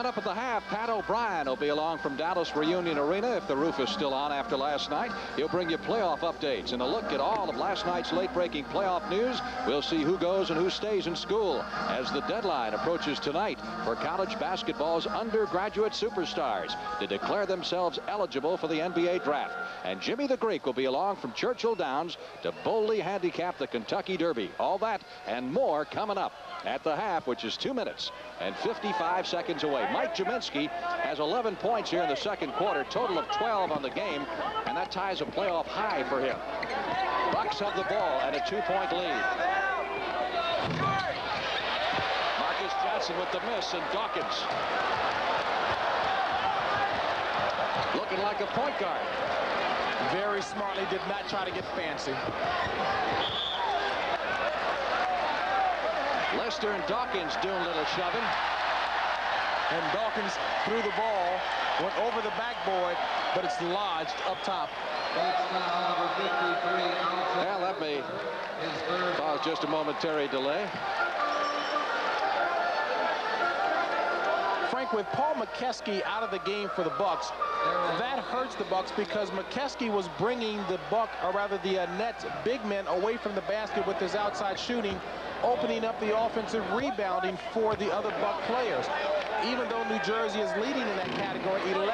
Coming up at the half, Pat O'Brien will be along from Dallas Reunion Arena if the roof is still on after last night. He'll bring you playoff updates and a look at all of last night's late-breaking playoff news. We'll see who goes and who stays in school as the deadline approaches tonight for college basketball's undergraduate superstars to declare themselves eligible for the NBA draft. And Jimmy the Greek will be along from Churchill Downs to boldly handicap the Kentucky Derby. All that and more coming up at the half, which is 2 minutes and 55 seconds away. Mike Jaminski has 11 points here in the second quarter, total of 12 on the game, and that ties a playoff high for him. Bucks have the ball and a 2-point lead. Marcus Johnson with the miss, and Dawkins looking like a point guard. Very smartly, did not try to get fancy. Lester and Dawkins doing a little shoving. And Dawkins threw the ball, went over the backboard, but it's lodged up top. Well, that may cause just a momentary delay. Frank, with Paul McKeskey out of the game for the Bucks, that hurts the Bucks because McKeskey was bringing the Nets big men away from the basket with his outside shooting, opening up the offensive rebounding for the other Buck players. Even though New Jersey is leading in that category, 11-4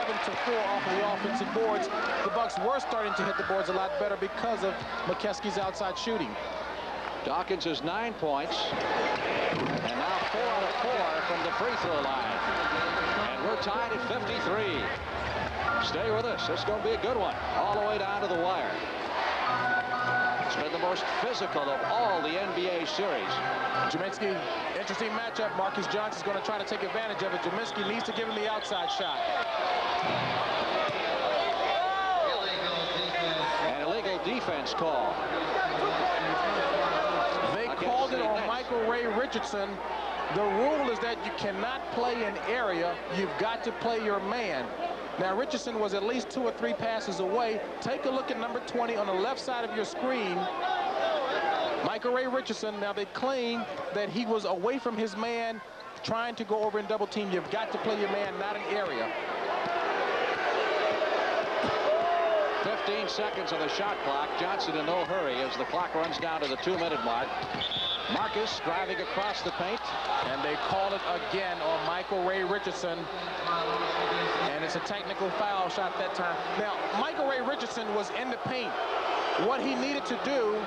off of the offensive boards, the Bucks were starting to hit the boards a lot better because of McKeskey's outside shooting. Dawkins has 9 points, and now 4 out of 4 from the free throw line. And we're tied at 53. Stay with us. It's going to be a good one, all the way down to the wire. It's been the most physical of all the NBA series. Jaminski, interesting matchup. Marcus Johnson's going to try to take advantage of it. Jaminski needs to give him the outside shot. An illegal defense call. They called it on Michael Ray Richardson. The rule is that you cannot play an area. You've got to play your man. Now, Richardson was at least 2 or 3 passes away. Take a look at number 20 on the left side of your screen. Michael Ray Richardson. Now, they claim that he was away from his man, trying to go over and double team. You've got to play your man, not an area. 15 seconds on the shot clock. Johnson in no hurry as the clock runs down to the 2-minute mark. Marcus driving across the paint. And they call it again on Michael Ray Richardson. And it's a technical foul shot that time. Now, Michael Ray Richardson was in the paint. What he needed to do,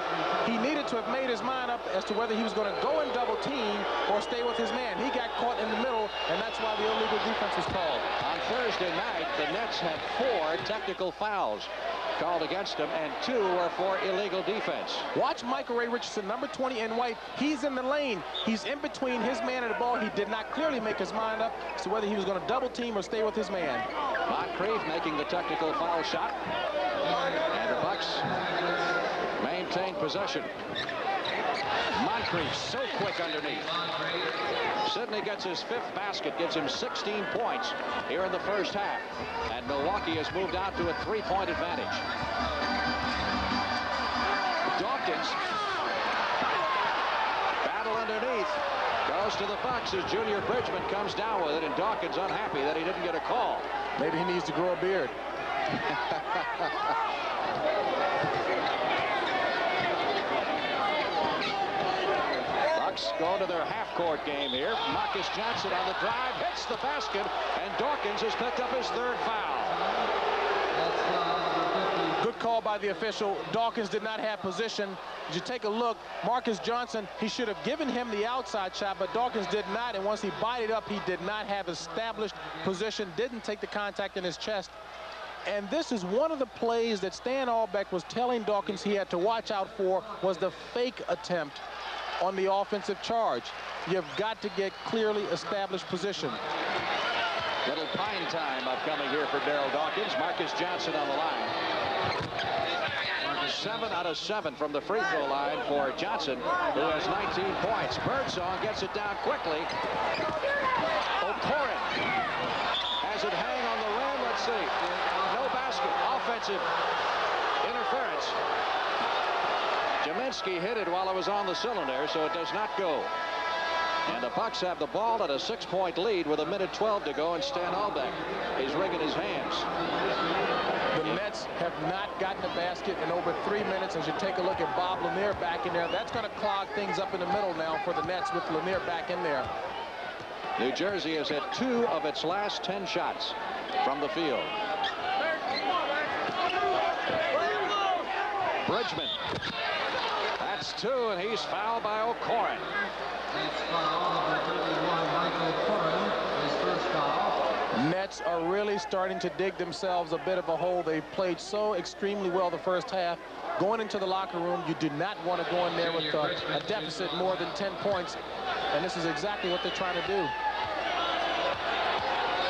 he needed to have made his mind up as to whether he was going to go and double team or stay with his man. He got caught in the middle, and that's why the illegal defense was called. On Thursday night, the Nets had 4 technical fouls called against him, and 2 were for illegal defense. Watch Michael Ray Richardson, number 20 in white. He's in the lane. He's in between his man and the ball. He did not clearly make his mind up as to whether he was going to double team or stay with his man. Moncrief making the technical foul shot. And the Bucks maintain possession. Moncrief so quick underneath. Sidney gets his 5th basket, gives him 16 points here in the first half. And Milwaukee has moved out to a 3-point advantage. Dawkins, battle underneath, goes to the Bucks as Junior Bridgman comes down with it, and Dawkins unhappy that he didn't get a call. Maybe he needs to grow a beard. Bucks going to their half-court game here. Marcus Johnson on the drive, hits the basket, and Dawkins has picked up his 3rd foul. Good call by the official. Dawkins did not have position. As you take a look, Marcus Johnson, he should have given him the outside shot, but Dawkins did not, and once he bodied up, he did not have established position, didn't take the contact in his chest. And this is one of the plays that Stan Albeck was telling Dawkins he had to watch out for, was the fake attempt on the offensive charge. You've got to get clearly established position. Little pine time upcoming here for Darryl Dawkins. Marcus Johnson on the line. 7 out of 7 from the free throw line for Johnson, who has 19 points. Birdsong gets it down quickly. O'Koren has it hang on the rim. Let's see. No basket. Offensive interference. Jaminski hit it while it was on the cylinder, so it does not go. And the Bucks have the ball at a 6-point lead with 1:12 to go, and Stan Albeck is wringing his hands. The Nets have not gotten a basket in over 3 minutes. As you take a look at Bob Lanier back in there, that's going to clog things up in the middle now for the Nets with Lanier back in there. New Jersey has hit 2 of its last 10 shots from the field. Bridgman. That's 2, and he's fouled by O'Koren. Nets are really starting to dig themselves a bit of a hole. They played so extremely well the first half. Going into the locker room, you do not want to go in there with a deficit more than 10 points. And this is exactly what they're trying to do.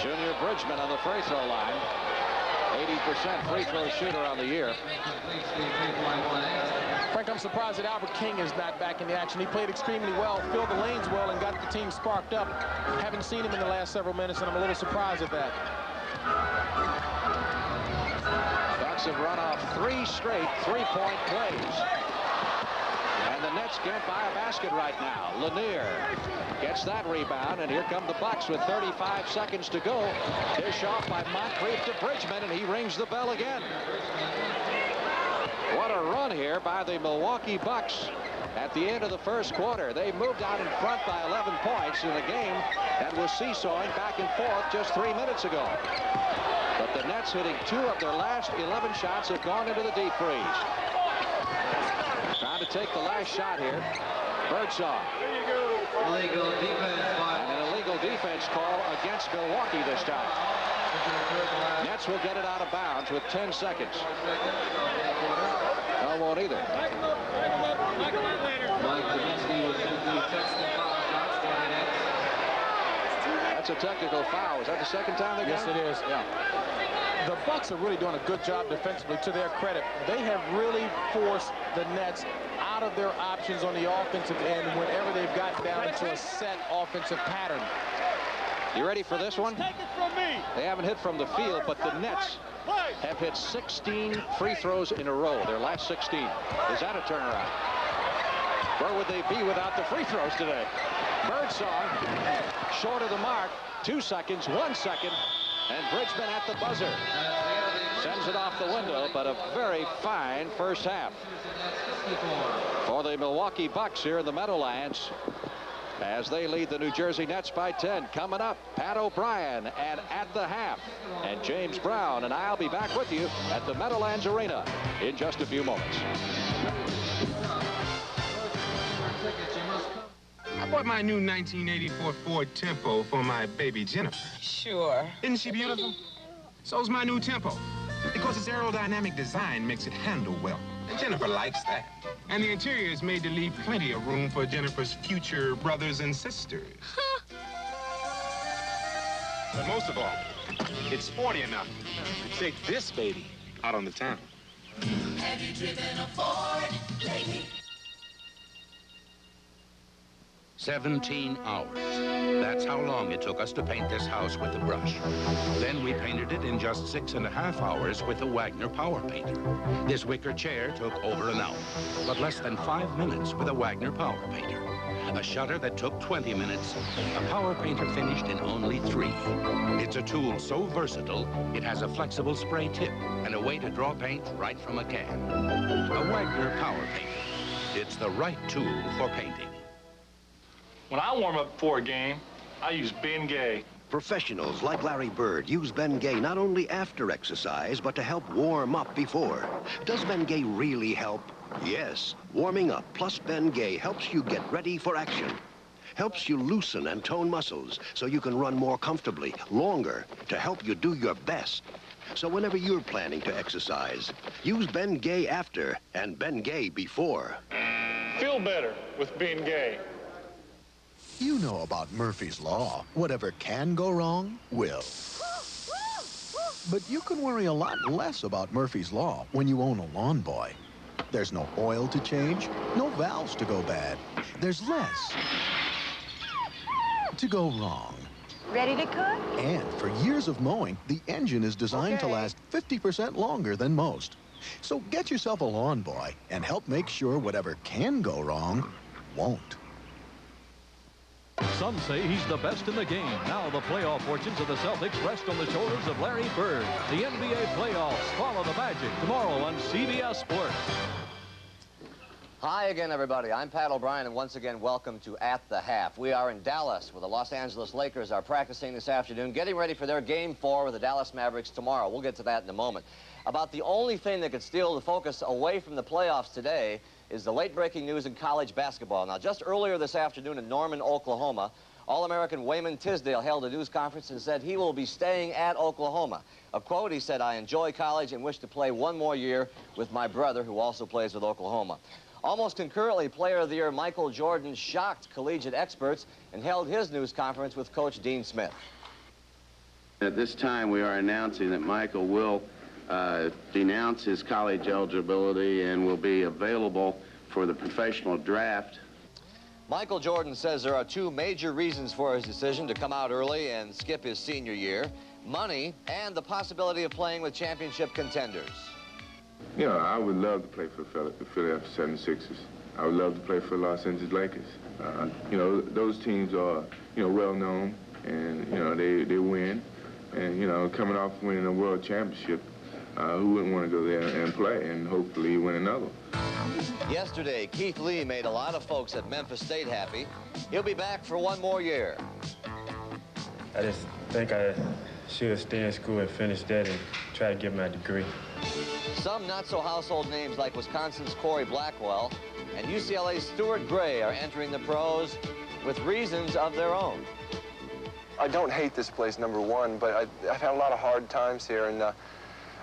Junior Bridgman on the free throw line. 80% free throw shooter on the year. Frank, I'm surprised that Albert King is not back in the action. He played extremely well, filled the lanes well, and got the team sparked up. Haven't seen him in the last several minutes, and I'm a little surprised at that. Bucks have run off 3 straight 3-point plays. And the Nets can't buy a basket right now. Lanier gets that rebound, and here come the Bucks with 35 seconds to go. Dish off by Moncrief to Bridgman, and he rings the bell again. What a run here by the Milwaukee Bucks at the end of the first quarter. They moved out in front by 11 points in a game that was seesawing back and forth just 3 minutes ago. But the Nets, hitting 2 of their last 11 shots, have gone into the deep freeze. Trying to take the last shot here. Birdsong. Illegal defense. And an illegal defense call against Milwaukee this time. Nets will get it out of bounds with 10 seconds. No, won't either. That's a technical foul. Is that the second time they got it? Yes, it is. Yeah. The Bucks are really doing a good job defensively, to their credit. They have really forced the Nets out of their options on the offensive end whenever they've gotten down to a set offensive pattern. You ready for this one? Take it from me. They haven't hit from the field, but the Nets have hit 16 free throws in a row, their last 16. Is that a turnaround? Where would they be without the free throws today? Birdsong, short of the mark, 2 seconds, 1 second, and Bridgman at the buzzer. Sends it off the window, but a very fine first half for the Milwaukee Bucks here in the Meadowlands, as they lead the New Jersey Nets by 10. Coming up, Pat O'Brien and At the Half, and James Brown, and I'll be back with you at the Meadowlands Arena in just a few moments. I bought my new 1984 Ford Tempo for my baby Jennifer. Sure. Isn't she beautiful? So's my new Tempo, because its aerodynamic design makes it handle well. And Jennifer likes that. And the interior is made to leave plenty of room for Jennifer's future brothers and sisters. But most of all, it's sporty enough to take this baby out on the town. Have you driven a Ford lately? 17 hours. That's how long it took us to paint this house with a brush. Then we painted it in just 6.5 hours with a Wagner Power Painter. This wicker chair took over an hour, but less than 5 minutes with a Wagner Power Painter. A shutter that took 20 minutes, a Power Painter finished in only 3. It's a tool so versatile, it has a flexible spray tip and a way to draw paint right from a can. A Wagner Power Painter. It's the right tool for painting. When I warm up before a game, I use Bengay. Professionals like Larry Bird use Bengay not only after exercise, but to help warm up before. Does Bengay really help? Yes. Warming up plus Bengay helps you get ready for action. Helps you loosen and tone muscles so you can run more comfortably, longer, to help you do your best. So whenever you're planning to exercise, use Bengay after and Bengay before. Feel better with Bengay. You know about Murphy's Law. Whatever can go wrong, will. But you can worry a lot less about Murphy's Law when you own a Lawn Boy. There's no oil to change, no valves to go bad. There's less to go wrong. Ready to cook? And for years of mowing, the engine is designed to last 50% longer than most. So get yourself a Lawn Boy and help make sure whatever can go wrong won't. Some say he's the best in the game. Now the playoff fortunes of the Celtics rest on the shoulders of Larry Bird. The NBA playoffs follow the Magic tomorrow on CBS Sports. Hi again, everybody. I'm Pat O'Brien, and once again, welcome to At the Half. We are in Dallas, where the Los Angeles Lakers are practicing this afternoon, getting ready for their Game 4 with the Dallas Mavericks tomorrow. We'll get to that in a moment. About the only thing that could steal the focus away from the playoffs today is the late-breaking news in college basketball. Now, just earlier this afternoon in Norman, Oklahoma, All-American Wayman Tisdale held a news conference and said he will be staying at Oklahoma. A quote, he said, "I enjoy college and wish to play one more year with my brother, who also plays with Oklahoma." Almost concurrently, Player of the Year Michael Jordan shocked collegiate experts and held his news conference with Coach Dean Smith. At this time, we are announcing that Michael will denounce his college eligibility and will be available for the professional draft. Michael Jordan says there are two major reasons for his decision to come out early and skip his senior year: money and the possibility of playing with championship contenders. You know, I would love to play for the Philadelphia 76ers. I would love to play for Los Angeles Lakers. You know, those teams are, you know, well known, and, you know, they win. And, you know, coming off winning a world championship, who wouldn't want to go there and play and hopefully win another? Yesterday, Keith Lee made a lot of folks at Memphis State happy. He'll be back for one more year. I just think I should stay in school and finish that and try to get my degree. Some not-so-household names like Wisconsin's Corey Blackwell and UCLA's Stuart Gray are entering the pros with reasons of their own. I don't hate this place, number one, but I've had a lot of hard times here, and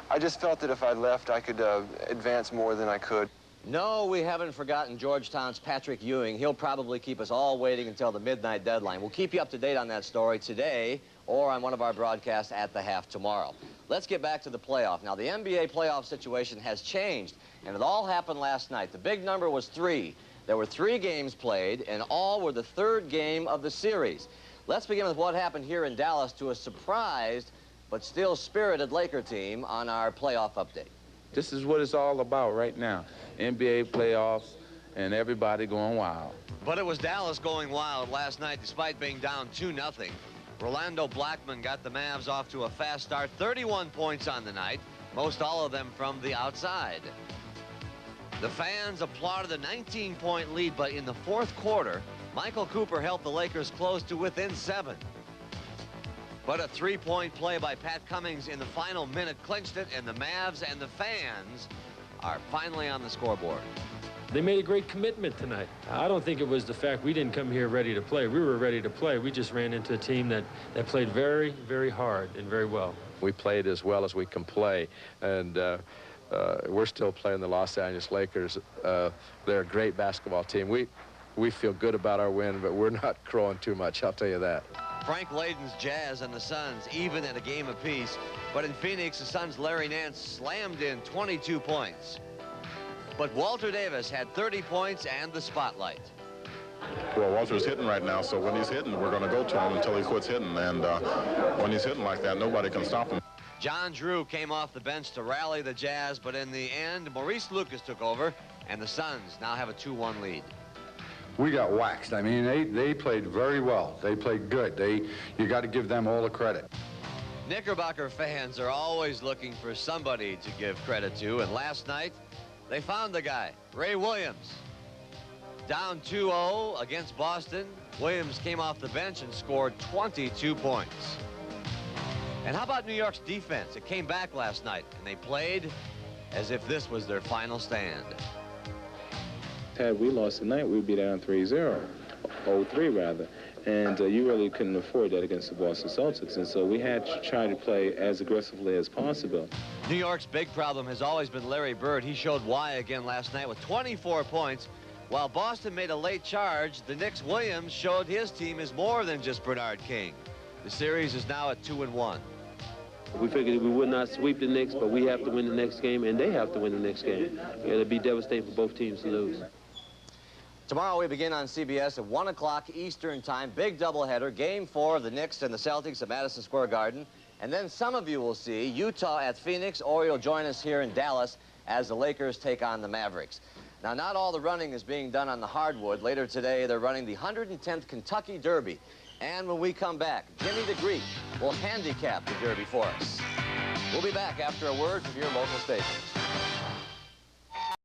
I just felt that if I left, I could advance more than I could. No, we haven't forgotten Georgetown's Patrick Ewing. He'll probably keep us all waiting until the midnight deadline. We'll keep you up to date on that story today or on one of our broadcasts at the half tomorrow. Let's get back to the playoff. Now, the NBA playoff situation has changed, and it all happened last night. The big number was 3. There were 3 games played, and all were the third game of the series. Let's begin with what happened here in Dallas to a surprised but still spirited Laker team on our playoff update. This is what it's all about right now. NBA playoffs and everybody going wild. But it was Dallas going wild last night despite being down 2-0. Rolando Blackman got the Mavs off to a fast start, 31 points on the night, most all of them from the outside. The fans applauded a 19-point lead, but in the fourth quarter, Michael Cooper helped the Lakers close to within 7. But a 3-point play by Pat Cummings in the final minute clinched it, and the Mavs and the fans are finally on the scoreboard. They made a great commitment tonight. I don't think it was the fact we didn't come here ready to play. We were ready to play. We just ran into a team that played very, very hard and very well. We played as well as we can play, and we're still playing the Los Angeles Lakers. They're a great basketball team. We feel good about our win, but we're not crowing too much, I'll tell you that. Frank Layden's Jazz and the Suns even at a game apiece, but in Phoenix, the Suns' Larry Nance slammed in 22 points. But Walter Davis had 30 points and the spotlight. Well, Walter's hitting right now, so when he's hitting, we're going to go to him until he quits hitting. And when he's hitting like that, nobody can stop him. John Drew came off the bench to rally the Jazz, but in the end, Maurice Lucas took over, and the Suns now have a 2-1 lead. We got waxed. I mean, they played very well. They played good. You got to give them all the credit. Knickerbocker fans are always looking for somebody to give credit to, and last night, they found the guy, Ray Williams. Down 2-0 against Boston, Williams came off the bench and scored 22 points. And how about New York's defense? It came back last night, and they played as if this was their final stand. Had we lost tonight, we'd be down 3-0, 0-3 rather. And you really couldn't afford that against the Boston Celtics. And so we had to try to play as aggressively as possible. New York's big problem has always been Larry Bird. He showed why again last night with 24 points. While Boston made a late charge, the Knicks' Williams showed his team is more than just Bernard King. The series is now at 2-1. We figured we would not sweep the Knicks, but we have to win the next game, and they have to win the next game. It'll be devastating for both teams to lose. Tomorrow we begin on CBS at 1 o'clock Eastern Time. Big doubleheader, Game 4 of the Knicks and the Celtics at Madison Square Garden. And then some of you will see Utah at Phoenix, or you'll join us here in Dallas as the Lakers take on the Mavericks. Now, not all the running is being done on the hardwood. Later today, they're running the 110th Kentucky Derby. And when we come back, Jimmy the Greek will handicap the Derby for us. We'll be back after a word from your local stations.